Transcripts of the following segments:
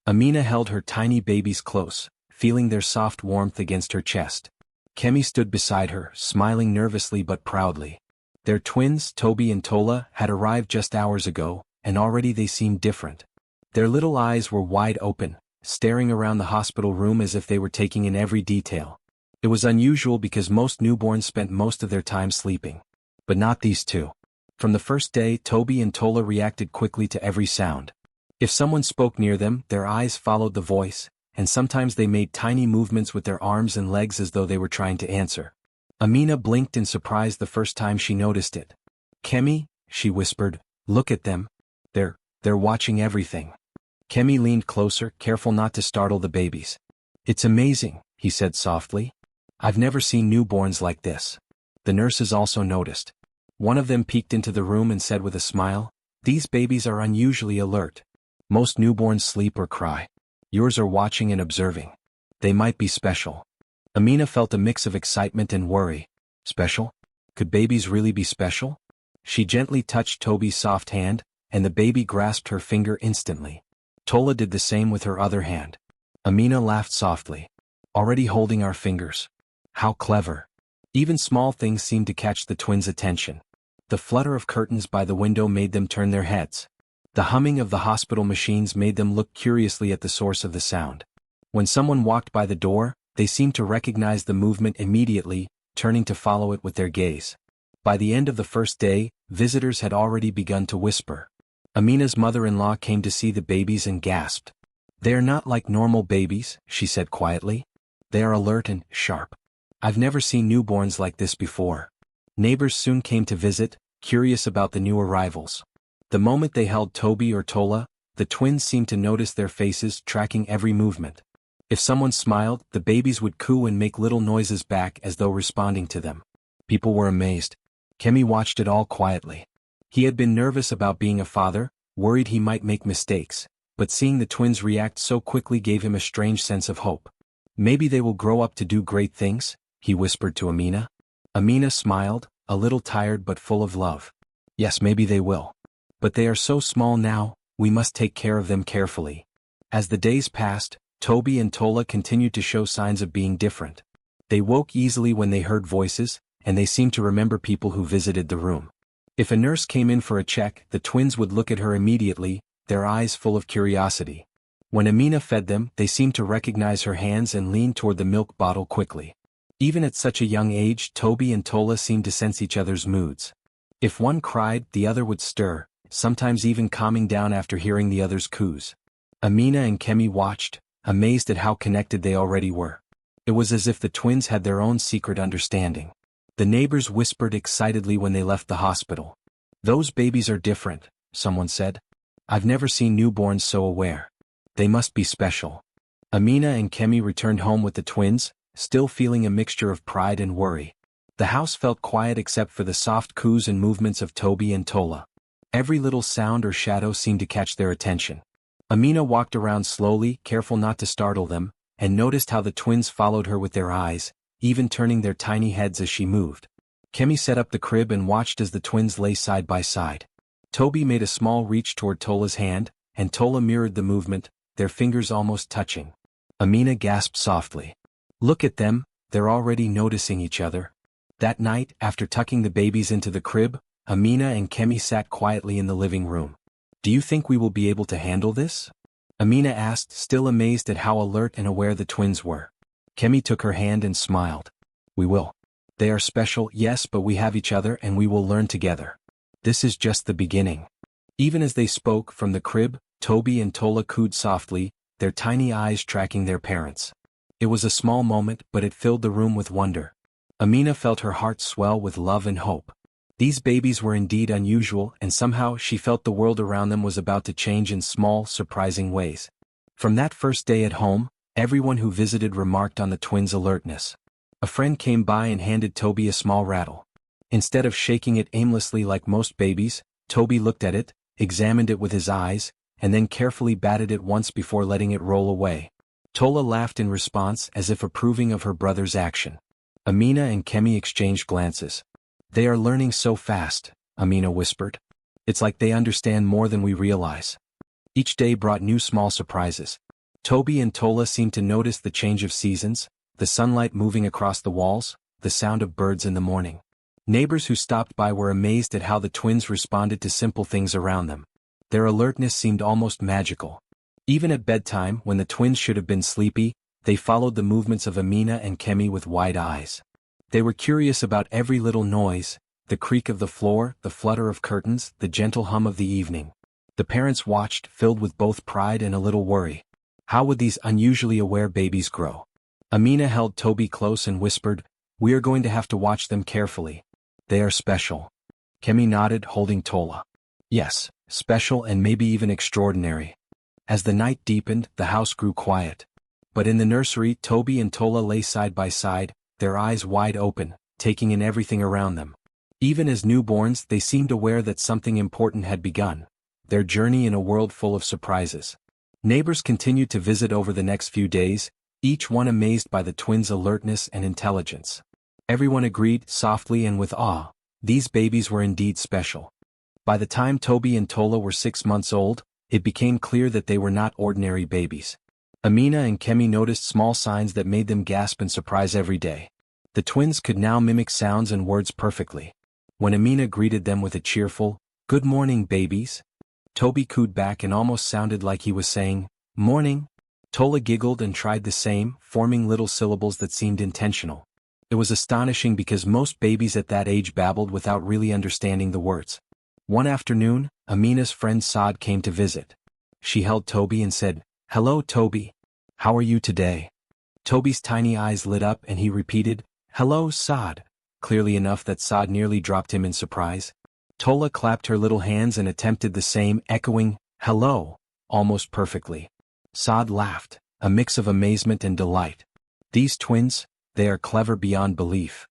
Amina held her tiny babies close, feeling their soft warmth against her chest. Kemi stood beside her, smiling nervously but proudly. Their twins, Toby and Tola, had arrived just hours ago, and already they seemed different. Their little eyes were wide open, staring around the hospital room as if they were taking in every detail. It was unusual because most newborns spent most of their time sleeping. But not these two. From the first day, Toby and Tola reacted quickly to every sound. If someone spoke near them, their eyes followed the voice, and sometimes they made tiny movements with their arms and legs as though they were trying to answer. Amina blinked in surprise the first time she noticed it. "Kemi," she whispered, "look at them. They're watching everything." Kemi leaned closer, careful not to startle the babies. "It's amazing," he said softly. "I've never seen newborns like this." The nurses also noticed. One of them peeked into the room and said with a smile, "These babies are unusually alert. Most newborns sleep or cry. Yours are watching and observing. They might be special." Amina felt a mix of excitement and worry. Special? Could babies really be special? She gently touched Toby's soft hand, and the baby grasped her finger instantly. Tola did the same with her other hand. Amina laughed softly. "Already holding our fingers. How clever." Even small things seemed to catch the twins' attention. The flutter of curtains by the window made them turn their heads. The humming of the hospital machines made them look curiously at the source of the sound. When someone walked by the door, they seemed to recognize the movement immediately, turning to follow it with their gaze. By the end of the first day, visitors had already begun to whisper. Amina's mother-in-law came to see the babies and gasped. "They are not like normal babies," she said quietly. "They are alert and sharp. I've never seen newborns like this before." Neighbors soon came to visit, curious about the new arrivals. The moment they held Toby or Tola, the twins seemed to notice their faces, tracking every movement. If someone smiled, the babies would coo and make little noises back as though responding to them. People were amazed. Kemi watched it all quietly. He had been nervous about being a father, worried he might make mistakes, but seeing the twins react so quickly gave him a strange sense of hope. "Maybe they will grow up to do great things," he whispered to Amina. Amina smiled, a little tired but full of love. "Yes, maybe they will. But they are so small now, we must take care of them carefully." As the days passed, Toby and Tola continued to show signs of being different. They woke easily when they heard voices, and they seemed to remember people who visited the room. If a nurse came in for a check, the twins would look at her immediately, their eyes full of curiosity. When Amina fed them, they seemed to recognize her hands and leaned toward the milk bottle quickly. Even at such a young age, Toby and Tola seemed to sense each other's moods. If one cried, the other would stir, sometimes even calming down after hearing the other's coos. Amina and Kemi watched, amazed at how connected they already were. It was as if the twins had their own secret understanding. The neighbors whispered excitedly when they left the hospital. "Those babies are different," someone said. "I've never seen newborns so aware. They must be special." Amina and Kemi returned home with the twins, still feeling a mixture of pride and worry. The house felt quiet except for the soft coos and movements of Toby and Tola. Every little sound or shadow seemed to catch their attention. Amina walked around slowly, careful not to startle them, and noticed how the twins followed her with their eyes, even turning their tiny heads as she moved. Kemi set up the crib and watched as the twins lay side by side. Toby made a small reach toward Tola's hand, and Tola mirrored the movement, their fingers almost touching. Amina gasped softly. "Look at them, they're already noticing each other." That night, after tucking the babies into the crib, Amina and Kemi sat quietly in the living room. "Do you think we will be able to handle this?" Amina asked, still amazed at how alert and aware the twins were. Kemi took her hand and smiled. "We will. They are special, yes, but we have each other and we will learn together. This is just the beginning." Even as they spoke from the crib, Toby and Tola cooed softly, their tiny eyes tracking their parents. It was a small moment, but it filled the room with wonder. Amina felt her heart swell with love and hope. These babies were indeed unusual, and somehow she felt the world around them was about to change in small, surprising ways. From that first day at home, everyone who visited remarked on the twins' alertness. A friend came by and handed Toby a small rattle. Instead of shaking it aimlessly like most babies, Toby looked at it, examined it with his eyes, and then carefully batted it once before letting it roll away. Tola laughed in response as if approving of her brother's action. Amina and Kemi exchanged glances. "They are learning so fast," Amina whispered. "It's like they understand more than we realize." Each day brought new small surprises. Toby and Tola seemed to notice the change of seasons, the sunlight moving across the walls, the sound of birds in the morning. Neighbors who stopped by were amazed at how the twins responded to simple things around them. Their alertness seemed almost magical. Even at bedtime, when the twins should have been sleepy, they followed the movements of Amina and Kemi with wide eyes. They were curious about every little noise, the creak of the floor, the flutter of curtains, the gentle hum of the evening. The parents watched, filled with both pride and a little worry. How would these unusually aware babies grow? Amina held Toby close and whispered, "We are going to have to watch them carefully. They are special." Kemi nodded, holding Tola. Yes, special and maybe even extraordinary. As the night deepened, the house grew quiet. But in the nursery, Toby and Tola lay side by side, their eyes wide open, taking in everything around them. Even as newborns, they seemed aware that something important had begun, their journey in a world full of surprises. Neighbors continued to visit over the next few days, each one amazed by the twins' alertness and intelligence. Everyone agreed, softly and with awe, these babies were indeed special. By the time Toby and Tola were 6 months old, it became clear that they were not ordinary babies. Amina and Kemi noticed small signs that made them gasp in surprise every day. The twins could now mimic sounds and words perfectly. When Amina greeted them with a cheerful, "Good morning, babies," Toby cooed back and almost sounded like he was saying, "Morning." Tola giggled and tried the same, forming little syllables that seemed intentional. It was astonishing because most babies at that age babbled without really understanding the words. One afternoon, Amina's friend Saad came to visit. She held Toby and said, "Hello, Toby. How are you today?" Toby's tiny eyes lit up and he repeated, "Hello, Saad," clearly enough that Saad nearly dropped him in surprise. Tola clapped her little hands and attempted the same, echoing, "Hello," almost perfectly. Saad laughed, a mix of amazement and delight. These twins, they are clever beyond belief.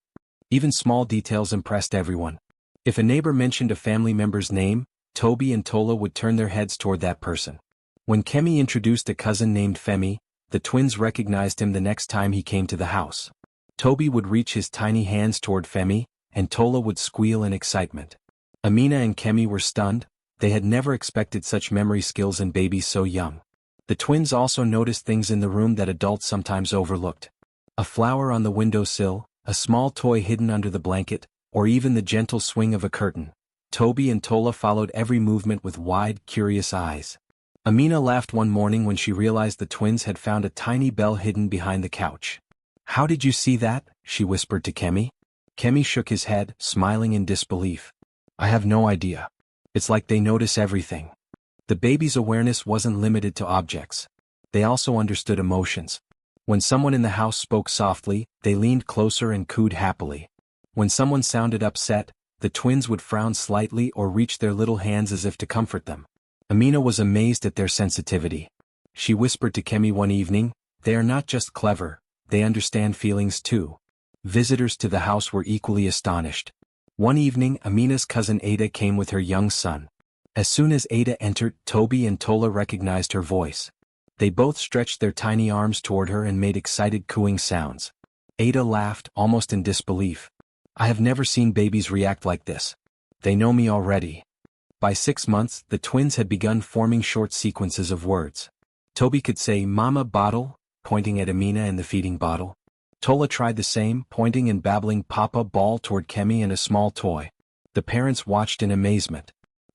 Even small details impressed everyone. If a neighbor mentioned a family member's name, Toby and Tola would turn their heads toward that person. When Kemi introduced a cousin named Femi, the twins recognized him the next time he came to the house. Toby would reach his tiny hands toward Femi, and Tola would squeal in excitement. Amina and Kemi were stunned, they had never expected such memory skills in babies so young. The twins also noticed things in the room that adults sometimes overlooked. A flower on the windowsill, a small toy hidden under the blanket, or even the gentle swing of a curtain. Toby and Tola followed every movement with wide, curious eyes. Amina laughed one morning when she realized the twins had found a tiny bell hidden behind the couch. "How did you see that?" she whispered to Kemi. Kemi shook his head, smiling in disbelief. "I have no idea. It's like they notice everything." The baby's awareness wasn't limited to objects. They also understood emotions. When someone in the house spoke softly, they leaned closer and cooed happily. When someone sounded upset, the twins would frown slightly or reach their little hands as if to comfort them. Amina was amazed at their sensitivity. She whispered to Kemi one evening, "They are not just clever, they understand feelings too." Visitors to the house were equally astonished. One evening, Amina's cousin Ada came with her young son. As soon as Ada entered, Toby and Tola recognized her voice. They both stretched their tiny arms toward her and made excited cooing sounds. Ada laughed, almost in disbelief. "I have never seen babies react like this. They know me already." By 6 months, the twins had begun forming short sequences of words. Toby could say, "Mama bottle," pointing at Amina and the feeding bottle. Tola tried the same, pointing and babbling "Papa ball" toward Kemi and a small toy. The parents watched in amazement.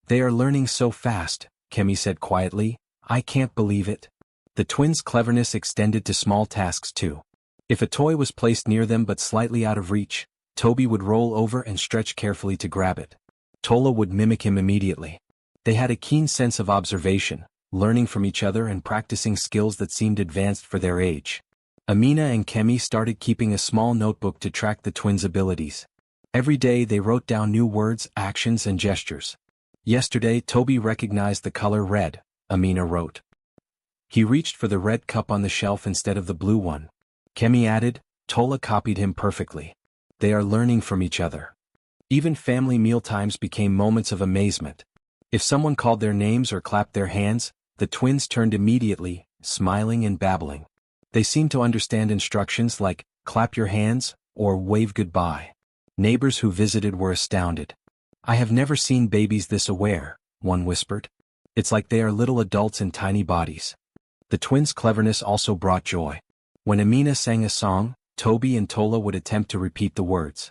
"They are learning so fast," Kemi said quietly. "I can't believe it." The twins' cleverness extended to small tasks too. If a toy was placed near them but slightly out of reach, Toby would roll over and stretch carefully to grab it. Tola would mimic him immediately. They had a keen sense of observation, learning from each other and practicing skills that seemed advanced for their age. Amina and Kemi started keeping a small notebook to track the twins' abilities. Every day they wrote down new words, actions, and gestures. Yesterday, Toby recognized the color red, Amina wrote. He reached for the red cup on the shelf instead of the blue one. Kemi added, Tola copied him perfectly. They are learning from each other. Even family mealtimes became moments of amazement. If someone called their names or clapped their hands, the twins turned immediately, smiling and babbling. They seemed to understand instructions like, clap your hands, or wave goodbye. Neighbors who visited were astounded. "I have never seen babies this aware," one whispered. "It's like they are little adults in tiny bodies." The twins' cleverness also brought joy. When Amina sang a song, Toby and Tola would attempt to repeat the words.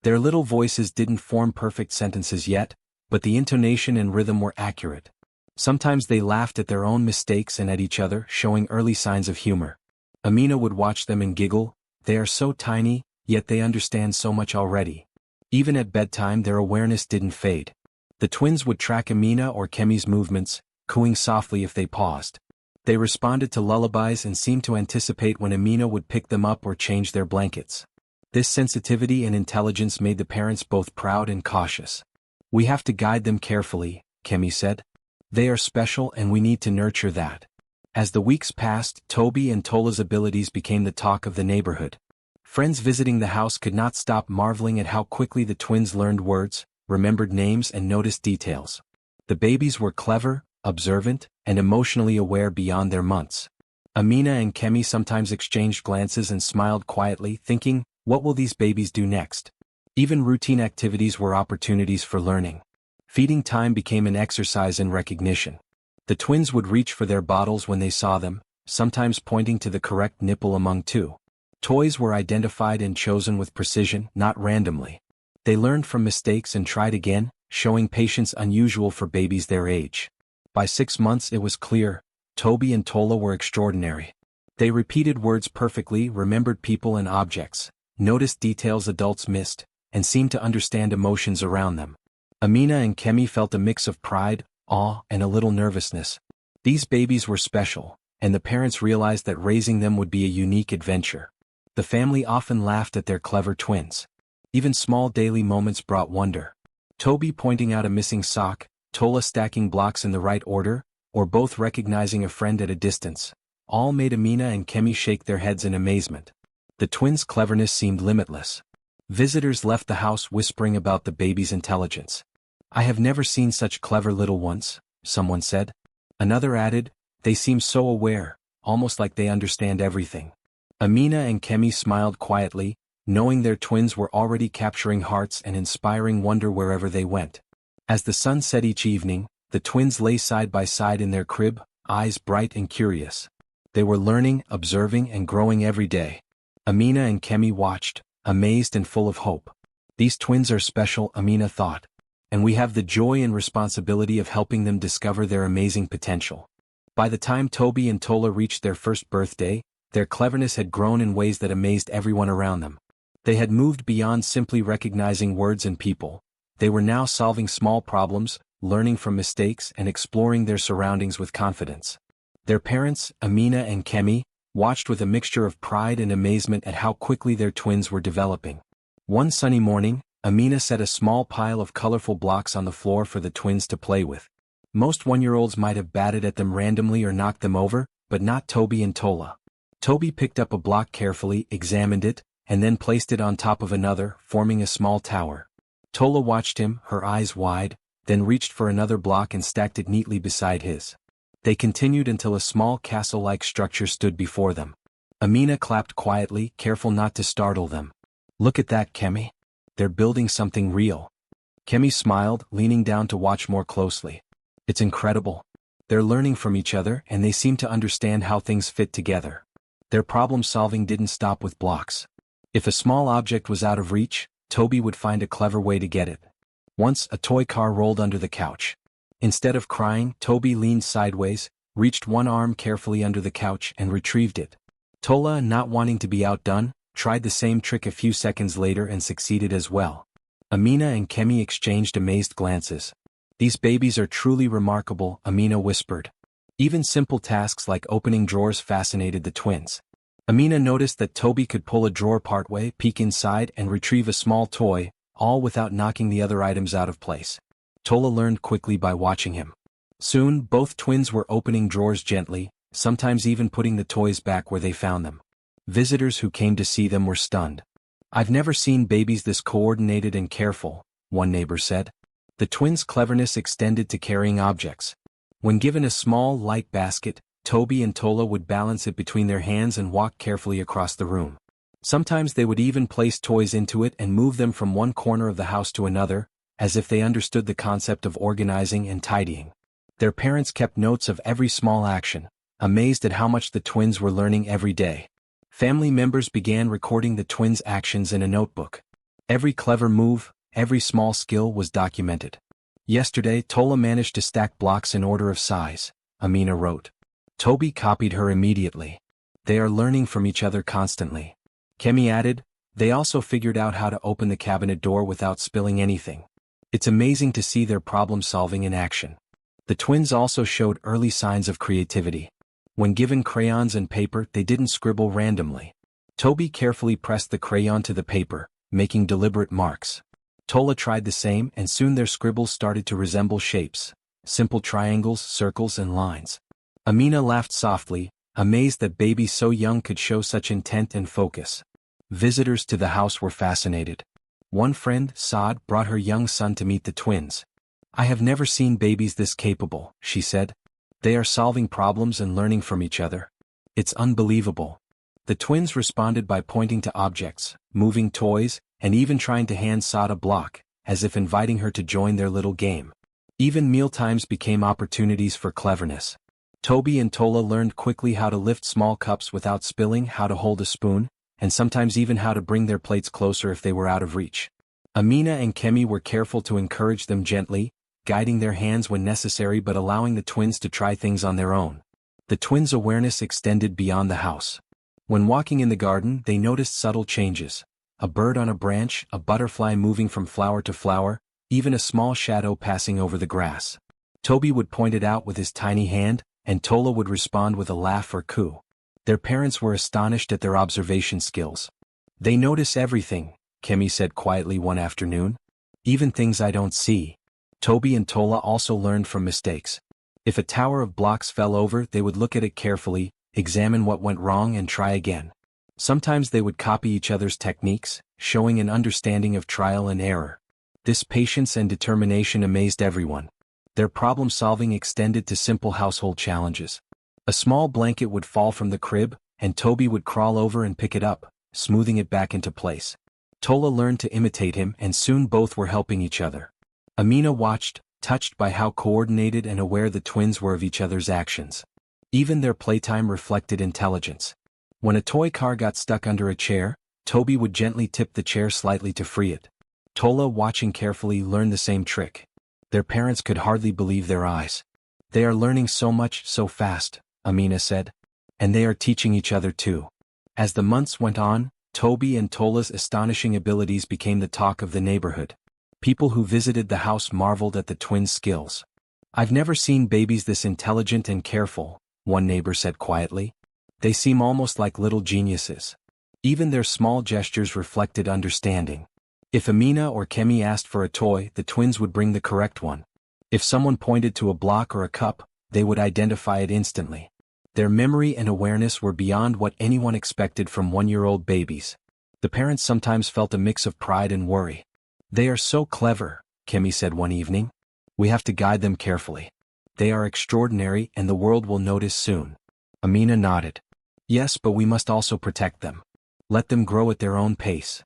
Their little voices didn't form perfect sentences yet, but the intonation and rhythm were accurate. Sometimes they laughed at their own mistakes and at each other, showing early signs of humor. Amina would watch them and giggle. They are so tiny, yet they understand so much already. Even at bedtime their awareness didn't fade. The twins would track Amina or Kemi's movements, cooing softly if they paused. They responded to lullabies and seemed to anticipate when Amina would pick them up or change their blankets. This sensitivity and intelligence made the parents both proud and cautious. "We have to guide them carefully," Kemi said. "They are special and we need to nurture that." As the weeks passed, Toby and Tola's abilities became the talk of the neighborhood. Friends visiting the house could not stop marveling at how quickly the twins learned words, remembered names and noticed details. The babies were clever, observant, and emotionally aware beyond their months. Amina and Kemi sometimes exchanged glances and smiled quietly, thinking, "What will these babies do next?" Even routine activities were opportunities for learning. Feeding time became an exercise in recognition. The twins would reach for their bottles when they saw them, sometimes pointing to the correct nipple among two. Toys were identified and chosen with precision, not randomly. They learned from mistakes and tried again, showing patience unusual for babies their age. By 6 months it was clear, Toby and Tola were extraordinary. They repeated words perfectly, remembered people and objects, noticed details adults missed, and seemed to understand emotions around them. Amina and Kemi felt a mix of pride, awe, and a little nervousness. These babies were special, and the parents realized that raising them would be a unique adventure. The family often laughed at their clever twins. Even small daily moments brought wonder. Toby pointing out a missing sock, Tola stacking blocks in the right order, or both recognizing a friend at a distance, all made Amina and Kemi shake their heads in amazement. The twins' cleverness seemed limitless. Visitors left the house whispering about the baby's intelligence. "I have never seen such clever little ones," someone said. Another added, "They seem so aware, almost like they understand everything." Amina and Kemi smiled quietly, knowing their twins were already capturing hearts and inspiring wonder wherever they went. As the sun set each evening, the twins lay side by side in their crib, eyes bright and curious. They were learning, observing, and growing every day. Amina and Kemi watched, amazed and full of hope. "These twins are special," Amina thought. "And we have the joy and responsibility of helping them discover their amazing potential." By the time Toby and Tola reached their first birthday, their cleverness had grown in ways that amazed everyone around them. They had moved beyond simply recognizing words and people. They were now solving small problems, learning from mistakes and exploring their surroundings with confidence. Their parents, Amina and Kemi, watched with a mixture of pride and amazement at how quickly their twins were developing. One sunny morning, Amina set a small pile of colorful blocks on the floor for the twins to play with. Most one-year-olds might have batted at them randomly or knocked them over, but not Toby and Tola. Toby picked up a block carefully, examined it, and then placed it on top of another, forming a small tower. Tola watched him, her eyes wide, then reached for another block and stacked it neatly beside his. They continued until a small castle-like structure stood before them. Amina clapped quietly, careful not to startle them. "Look at that, Kemi. They're building something real." Kemi smiled, leaning down to watch more closely. "It's incredible. They're learning from each other and they seem to understand how things fit together." Their problem-solving didn't stop with blocks. If a small object was out of reach, Toby would find a clever way to get it. Once a toy car rolled under the couch. Instead of crying, Toby leaned sideways, reached one arm carefully under the couch and retrieved it. Tola, not wanting to be outdone, tried the same trick a few seconds later and succeeded as well. Amina and Kemi exchanged amazed glances. "These babies are truly remarkable," Amina whispered. Even simple tasks like opening drawers fascinated the twins. Amina noticed that Toby could pull a drawer partway, peek inside and retrieve a small toy, all without knocking the other items out of place. Tola learned quickly by watching him. Soon, both twins were opening drawers gently, sometimes even putting the toys back where they found them. Visitors who came to see them were stunned. "I've never seen babies this coordinated and careful," one neighbor said. The twins' cleverness extended to carrying objects. When given a small, light basket, Toby and Tola would balance it between their hands and walk carefully across the room. Sometimes they would even place toys into it and move them from one corner of the house to another, as if they understood the concept of organizing and tidying. Their parents kept notes of every small action, amazed at how much the twins were learning every day. Family members began recording the twins' actions in a notebook. Every clever move, every small skill was documented. Yesterday, Tola managed to stack blocks in order of size, Amina wrote. Toby copied her immediately. They are learning from each other constantly. Kemi added, they also figured out how to open the cabinet door without spilling anything. It's amazing to see their problem-solving in action. The twins also showed early signs of creativity. When given crayons and paper, they didn't scribble randomly. Toby carefully pressed the crayon to the paper, making deliberate marks. Tola tried the same, and soon their scribbles started to resemble shapes, simple triangles, circles, and lines. Amina laughed softly, amazed that babies so young could show such intent and focus. Visitors to the house were fascinated. One friend, Saad, brought her young son to meet the twins. I have never seen babies this capable, she said. They are solving problems and learning from each other. It's unbelievable. The twins responded by pointing to objects, moving toys, and even trying to hand Saad a block, as if inviting her to join their little game. Even mealtimes became opportunities for cleverness. Toby and Tola learned quickly how to lift small cups without spilling, how to hold a spoon, and sometimes even how to bring their plates closer if they were out of reach. Amina and Kemi were careful to encourage them gently, guiding their hands when necessary but allowing the twins to try things on their own. The twins' awareness extended beyond the house. When walking in the garden, they noticed subtle changes. A bird on a branch, a butterfly moving from flower to flower, even a small shadow passing over the grass. Toby would point it out with his tiny hand, and Tola would respond with a laugh or coo. Their parents were astonished at their observation skills. They notice everything, Kemi said quietly one afternoon. Even things I don't see. Toby and Tola also learned from mistakes. If a tower of blocks fell over, they would look at it carefully, examine what went wrong and try again. Sometimes they would copy each other's techniques, showing an understanding of trial and error. This patience and determination amazed everyone. Their problem-solving extended to simple household challenges. A small blanket would fall from the crib, and Toby would crawl over and pick it up, smoothing it back into place. Tola learned to imitate him, and soon both were helping each other. Amina watched, touched by how coordinated and aware the twins were of each other's actions. Even their playtime reflected intelligence. When a toy car got stuck under a chair, Toby would gently tip the chair slightly to free it. Tola, watching carefully, learned the same trick. Their parents could hardly believe their eyes. They are learning so much, so fast, Amina said. And they are teaching each other too. As the months went on, Toby and Tola's astonishing abilities became the talk of the neighborhood. People who visited the house marveled at the twins' skills. I've never seen babies this intelligent and careful, one neighbor said quietly. They seem almost like little geniuses. Even their small gestures reflected understanding. If Amina or Kemi asked for a toy, the twins would bring the correct one. If someone pointed to a block or a cup, they would identify it instantly. Their memory and awareness were beyond what anyone expected from one-year-old babies. The parents sometimes felt a mix of pride and worry. They are so clever, Kemi said one evening. We have to guide them carefully. They are extraordinary and the world will notice soon. Amina nodded. Yes, but we must also protect them. Let them grow at their own pace.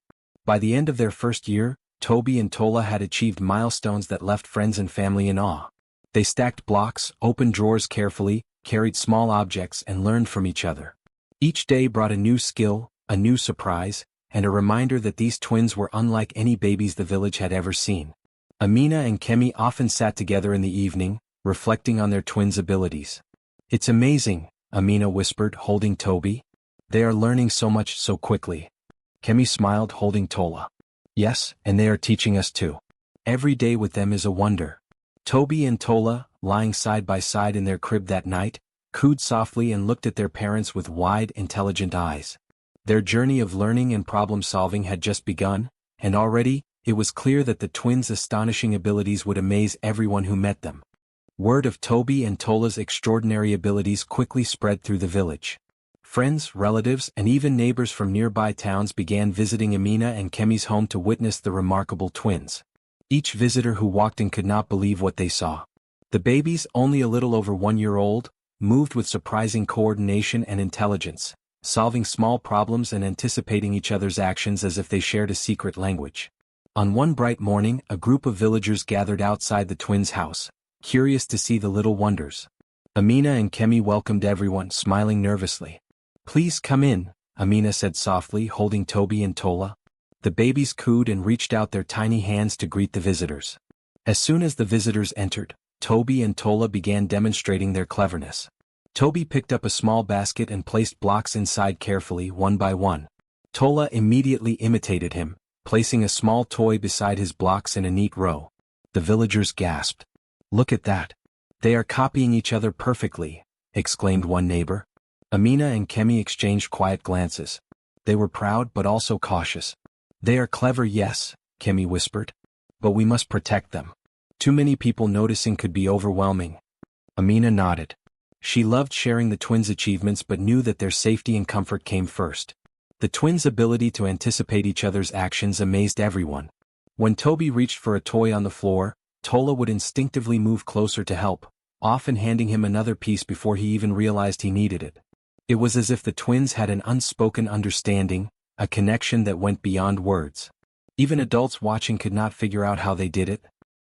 By the end of their first year, Toby and Tola had achieved milestones that left friends and family in awe. They stacked blocks, opened drawers carefully, carried small objects, and learned from each other. Each day brought a new skill, a new surprise, and a reminder that these twins were unlike any babies the village had ever seen. Amina and Kemi often sat together in the evening, reflecting on their twins' abilities. It's amazing, Amina whispered, holding Toby. They are learning so much so quickly. Kemi smiled, holding Tola. Yes, and they are teaching us too. Every day with them is a wonder. Toby and Tola, lying side by side in their crib that night, cooed softly and looked at their parents with wide, intelligent eyes. Their journey of learning and problem-solving had just begun, and already, it was clear that the twins' astonishing abilities would amaze everyone who met them. Word of Toby and Tola's extraordinary abilities quickly spread through the village. Friends, relatives, and even neighbors from nearby towns began visiting Amina and Kemi's home to witness the remarkable twins. Each visitor who walked in could not believe what they saw. The babies, only a little over 1 year old, moved with surprising coordination and intelligence, solving small problems and anticipating each other's actions as if they shared a secret language. On one bright morning, a group of villagers gathered outside the twins' house, curious to see the little wonders. Amina and Kemi welcomed everyone, smiling nervously. "Please come in," Amina said softly, holding Toby and Tola. The babies cooed and reached out their tiny hands to greet the visitors. As soon as the visitors entered, Toby and Tola began demonstrating their cleverness. Toby picked up a small basket and placed blocks inside carefully, one by one. Tola immediately imitated him, placing a small toy beside his blocks in a neat row. The villagers gasped. "Look at that. They are copying each other perfectly," exclaimed one neighbor. Amina and Kemi exchanged quiet glances. They were proud but also cautious. "They are clever, yes," Kemi whispered. "But we must protect them. Too many people noticing could be overwhelming." Amina nodded. She loved sharing the twins' achievements but knew that their safety and comfort came first. The twins' ability to anticipate each other's actions amazed everyone. When Toby reached for a toy on the floor, Tola would instinctively move closer to help, often handing him another piece before he even realized he needed it. It was as if the twins had an unspoken understanding, a connection that went beyond words. Even adults watching could not figure out how they did it.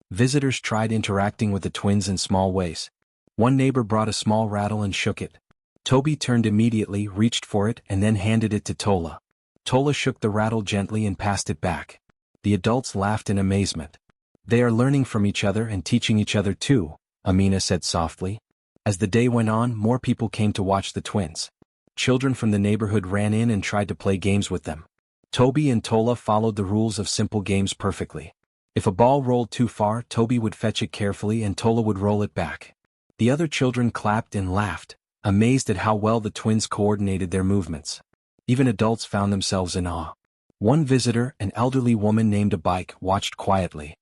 Visitors tried interacting with the twins in small ways. One neighbor brought a small rattle and shook it. Toby turned immediately, reached for it, and then handed it to Tola. Tola shook the rattle gently and passed it back. The adults laughed in amazement. "They are learning from each other and teaching each other too," Amina said softly. As the day went on, more people came to watch the twins. Children from the neighborhood ran in and tried to play games with them. Toby and Tola followed the rules of simple games perfectly. If a ball rolled too far, Toby would fetch it carefully and Tola would roll it back. The other children clapped and laughed, amazed at how well the twins coordinated their movements. Even adults found themselves in awe. One visitor, an elderly woman named Abike, watched quietly.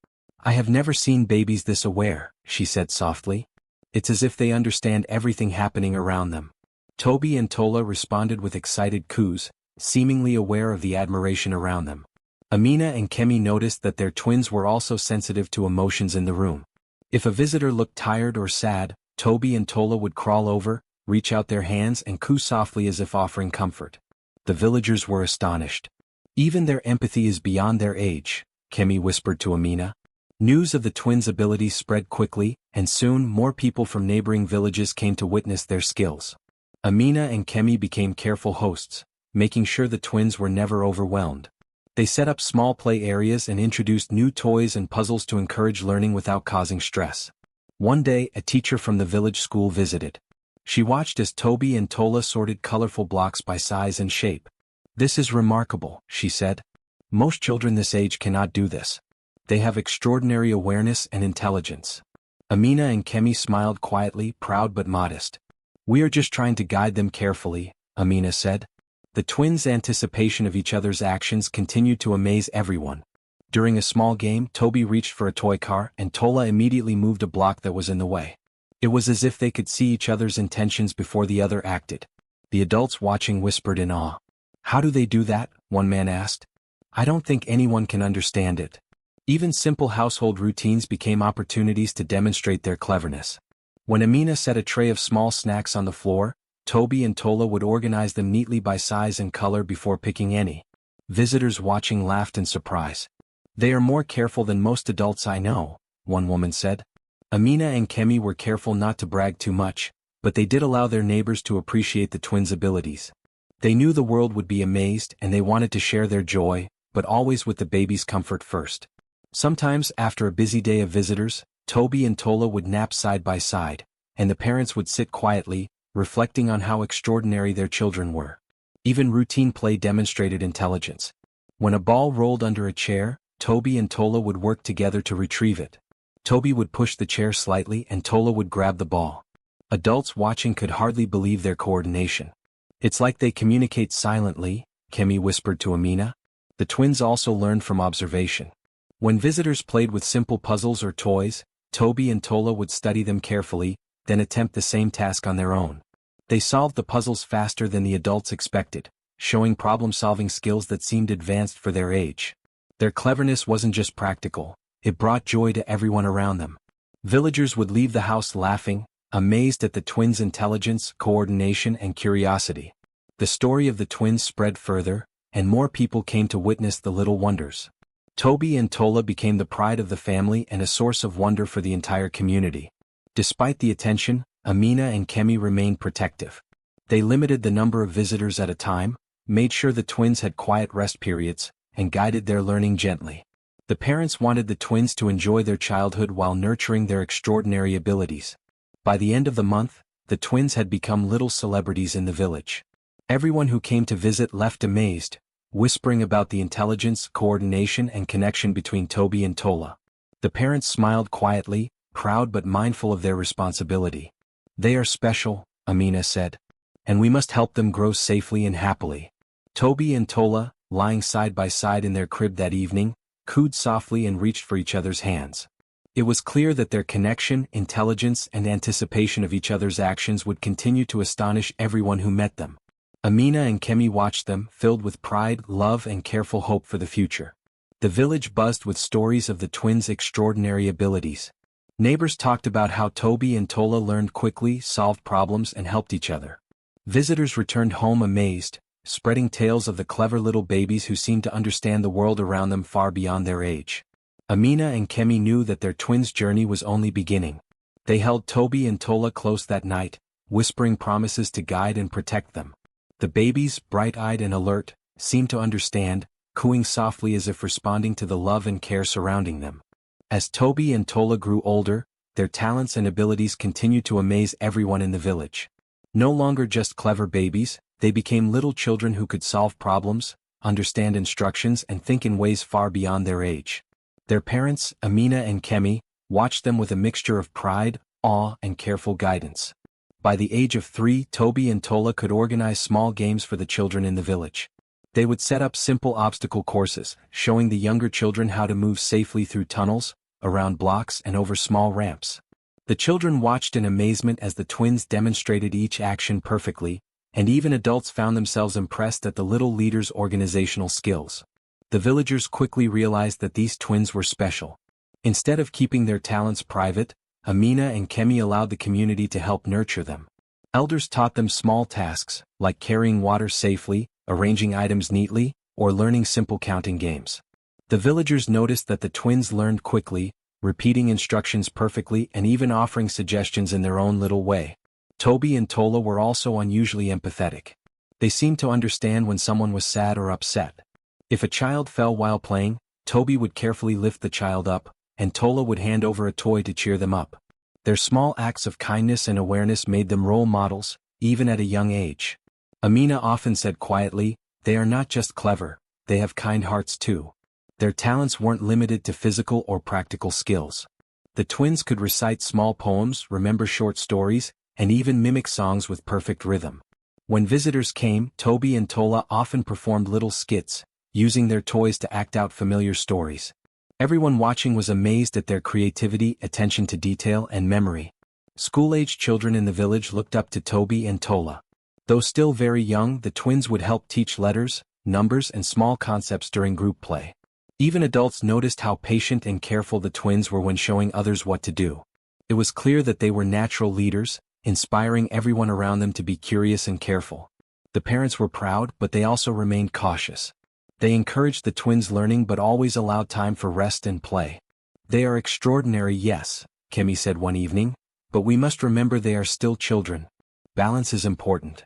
"I have never seen babies this aware," she said softly. "It's as if they understand everything happening around them." Toby and Tola responded with excited coos, seemingly aware of the admiration around them. Amina and Kemi noticed that their twins were also sensitive to emotions in the room. If a visitor looked tired or sad, Toby and Tola would crawl over, reach out their hands and coo softly as if offering comfort. The villagers were astonished. "Even their empathy is beyond their age," Kemi whispered to Amina. News of the twins' abilities spread quickly, and soon more people from neighboring villages came to witness their skills. Amina and Kemi became careful hosts, making sure the twins were never overwhelmed. They set up small play areas and introduced new toys and puzzles to encourage learning without causing stress. One day, a teacher from the village school visited. She watched as Toby and Tola sorted colorful blocks by size and shape. "This is remarkable," she said. "Most children this age cannot do this. They have extraordinary awareness and intelligence." Amina and Kemi smiled quietly, proud but modest. "We are just trying to guide them carefully," Amina said. The twins' anticipation of each other's actions continued to amaze everyone. During a small game, Toby reached for a toy car and Tola immediately moved a block that was in the way. It was as if they could see each other's intentions before the other acted. The adults watching whispered in awe. "How do they do that?" one man asked. "I don't think anyone can understand it." Even simple household routines became opportunities to demonstrate their cleverness. When Amina set a tray of small snacks on the floor, Toby and Tola would organize them neatly by size and color before picking any. Visitors watching laughed in surprise. "They are more careful than most adults I know," one woman said. Amina and Kemi were careful not to brag too much, but they did allow their neighbors to appreciate the twins' abilities. They knew the world would be amazed and they wanted to share their joy, but always with the baby's comfort first. Sometimes, after a busy day of visitors, Toby and Tola would nap side by side, and the parents would sit quietly, reflecting on how extraordinary their children were. Even routine play demonstrated intelligence. When a ball rolled under a chair, Toby and Tola would work together to retrieve it. Toby would push the chair slightly and Tola would grab the ball. Adults watching could hardly believe their coordination. "It's like they communicate silently," Kemi whispered to Amina. The twins also learned from observation. When visitors played with simple puzzles or toys, Toby and Tola would study them carefully, then attempt the same task on their own. They solved the puzzles faster than the adults expected, showing problem-solving skills that seemed advanced for their age. Their cleverness wasn't just practical, it brought joy to everyone around them. Villagers would leave the house laughing, amazed at the twins' intelligence, coordination, and curiosity. The story of the twins spread further, and more people came to witness the little wonders. Toby and Tola became the pride of the family and a source of wonder for the entire community. Despite the attention, Amina and Kemi remained protective. They limited the number of visitors at a time, made sure the twins had quiet rest periods, and guided their learning gently. The parents wanted the twins to enjoy their childhood while nurturing their extraordinary abilities. By the end of the month, the twins had become little celebrities in the village. Everyone who came to visit left amazed, whispering about the intelligence, coordination, and connection between Toby and Tola. The parents smiled quietly, proud but mindful of their responsibility. "They are special," Amina said, "and we must help them grow safely and happily." Toby and Tola, lying side by side in their crib that evening, cooed softly and reached for each other's hands. It was clear that their connection, intelligence, and anticipation of each other's actions would continue to astonish everyone who met them. Amina and Kemi watched them, filled with pride, love, and careful hope for the future. The village buzzed with stories of the twins' extraordinary abilities. Neighbors talked about how Toby and Tola learned quickly, solved problems, and helped each other. Visitors returned home amazed, spreading tales of the clever little babies who seemed to understand the world around them far beyond their age. Amina and Kemi knew that their twins' journey was only beginning. They held Toby and Tola close that night, whispering promises to guide and protect them. The babies, bright-eyed and alert, seemed to understand, cooing softly as if responding to the love and care surrounding them. As Toby and Tola grew older, their talents and abilities continued to amaze everyone in the village. No longer just clever babies, they became little children who could solve problems, understand instructions, and think in ways far beyond their age. Their parents, Amina and Kemi, watched them with a mixture of pride, awe, and careful guidance. By the age of 3, Toby and Tola could organize small games for the children in the village. They would set up simple obstacle courses, showing the younger children how to move safely through tunnels, around blocks, and over small ramps. The children watched in amazement as the twins demonstrated each action perfectly, and even adults found themselves impressed at the little leader's organizational skills. The villagers quickly realized that these twins were special. Instead of keeping their talents private, Amina and Kemi allowed the community to help nurture them. Elders taught them small tasks, like carrying water safely, arranging items neatly, or learning simple counting games. The villagers noticed that the twins learned quickly, repeating instructions perfectly and even offering suggestions in their own little way. Toby and Tola were also unusually empathetic. They seemed to understand when someone was sad or upset. If a child fell while playing, Toby would carefully lift the child up, and Tola would hand over a toy to cheer them up. Their small acts of kindness and awareness made them role models, even at a young age. Amina often said quietly, "They are not just clever, they have kind hearts too." Their talents weren't limited to physical or practical skills. The twins could recite small poems, remember short stories, and even mimic songs with perfect rhythm. When visitors came, Toby and Tola often performed little skits, using their toys to act out familiar stories. Everyone watching was amazed at their creativity, attention to detail, and memory. School-aged children in the village looked up to Toby and Tola. Though still very young, the twins would help teach letters, numbers, and small concepts during group play. Even adults noticed how patient and careful the twins were when showing others what to do. It was clear that they were natural leaders, inspiring everyone around them to be curious and careful. The parents were proud, but they also remained cautious. They encouraged the twins' learning but always allowed time for rest and play. "They are extraordinary, yes," Kemi said one evening, "but we must remember they are still children. Balance is important."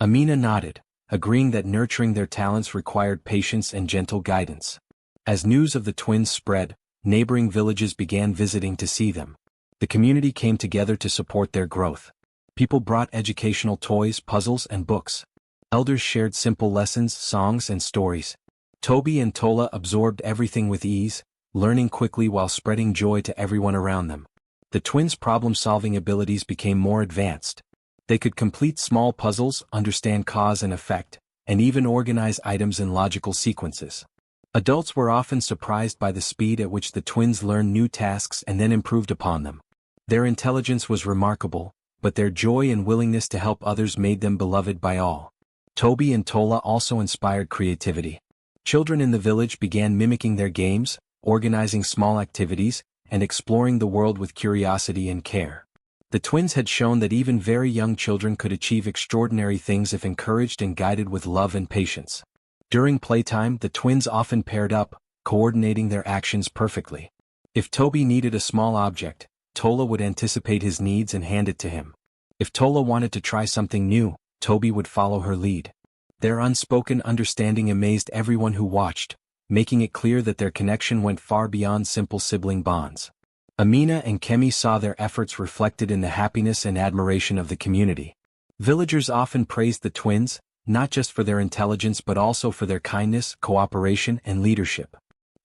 Amina nodded, agreeing that nurturing their talents required patience and gentle guidance. As news of the twins spread, neighboring villages began visiting to see them. The community came together to support their growth. People brought educational toys, puzzles, and books. Elders shared simple lessons, songs, and stories. Toby and Tola absorbed everything with ease, learning quickly while spreading joy to everyone around them. The twins' problem-solving abilities became more advanced. They could complete small puzzles, understand cause and effect, and even organize items in logical sequences. Adults were often surprised by the speed at which the twins learned new tasks and then improved upon them. Their intelligence was remarkable, but their joy and willingness to help others made them beloved by all. Toby and Tola also inspired creativity. Children in the village began mimicking their games, organizing small activities, and exploring the world with curiosity and care. The twins had shown that even very young children could achieve extraordinary things if encouraged and guided with love and patience. During playtime, the twins often paired up, coordinating their actions perfectly. If Toby needed a small object, Tola would anticipate his needs and hand it to him. If Tola wanted to try something new, Toby would follow her lead. Their unspoken understanding amazed everyone who watched, making it clear that their connection went far beyond simple sibling bonds. Amina and Kemi saw their efforts reflected in the happiness and admiration of the community. Villagers often praised the twins, not just for their intelligence but also for their kindness, cooperation, and leadership.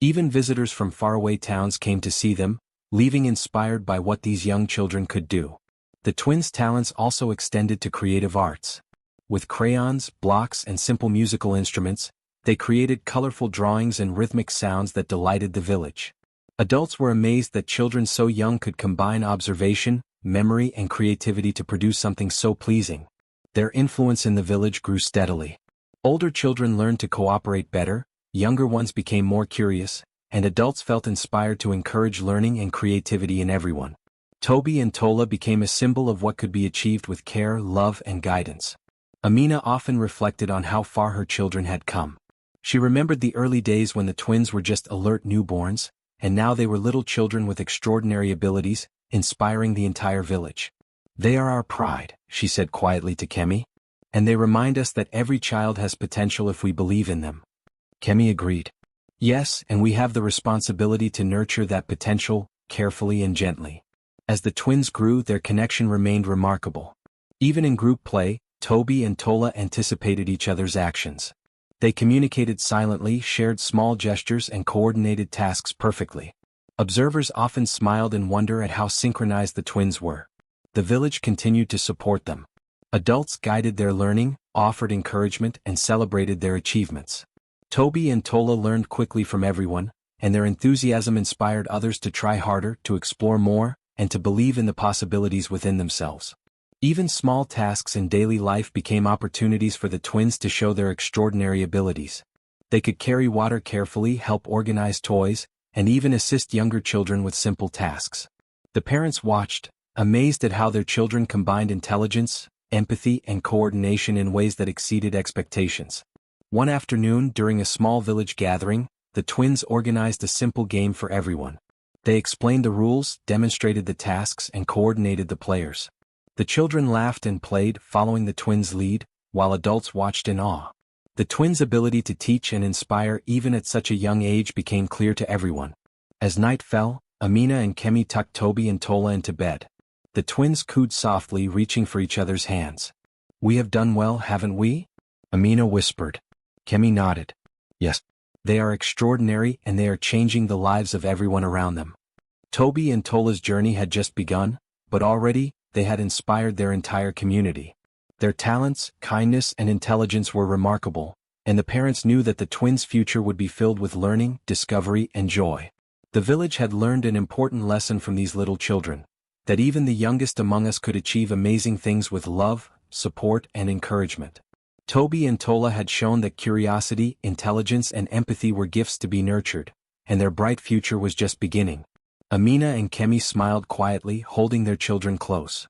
Even visitors from faraway towns came to see them, leaving inspired by what these young children could do. The twins' talents also extended to creative arts. With crayons, blocks, and simple musical instruments, they created colorful drawings and rhythmic sounds that delighted the village. Adults were amazed that children so young could combine observation, memory, and creativity to produce something so pleasing. Their influence in the village grew steadily. Older children learned to cooperate better, younger ones became more curious, and adults felt inspired to encourage learning and creativity in everyone. Toby and Tola became a symbol of what could be achieved with care, love, and guidance. Amina often reflected on how far her children had come. She remembered the early days when the twins were just alert newborns, and now they were little children with extraordinary abilities, inspiring the entire village. "They are our pride," she said quietly to Kemi. "And they remind us that every child has potential if we believe in them." Kemi agreed. "Yes, and we have the responsibility to nurture that potential, carefully and gently." As the twins grew, their connection remained remarkable. Even in group play, Toby and Tola anticipated each other's actions. They communicated silently, shared small gestures, and coordinated tasks perfectly. Observers often smiled in wonder at how synchronized the twins were. The village continued to support them. Adults guided their learning, offered encouragement, and celebrated their achievements. Toby and Tola learned quickly from everyone, and their enthusiasm inspired others to try harder, to explore more, and to believe in the possibilities within themselves. Even small tasks in daily life became opportunities for the twins to show their extraordinary abilities. They could carry water carefully, help organize toys, and even assist younger children with simple tasks. The parents watched, amazed at how their children combined intelligence, empathy, and coordination in ways that exceeded expectations. One afternoon, during a small village gathering, the twins organized a simple game for everyone. They explained the rules, demonstrated the tasks, and coordinated the players. The children laughed and played, following the twins' lead, while adults watched in awe. The twins' ability to teach and inspire even at such a young age became clear to everyone. As night fell, Amina and Kemi tucked Toby and Tola into bed. The twins cooed softly, reaching for each other's hands. "We have done well, haven't we?" Amina whispered. Kemi nodded. "Yes. They are extraordinary and they are changing the lives of everyone around them." Toby and Tola's journey had just begun, but already, they had inspired their entire community. Their talents, kindness, and intelligence were remarkable, and the parents knew that the twins' future would be filled with learning, discovery, and joy. The village had learned an important lesson from these little children, that even the youngest among us could achieve amazing things with love, support, and encouragement. Toby and Tola had shown that curiosity, intelligence, and empathy were gifts to be nurtured, and their bright future was just beginning. Amina and Kemi smiled quietly, holding their children close.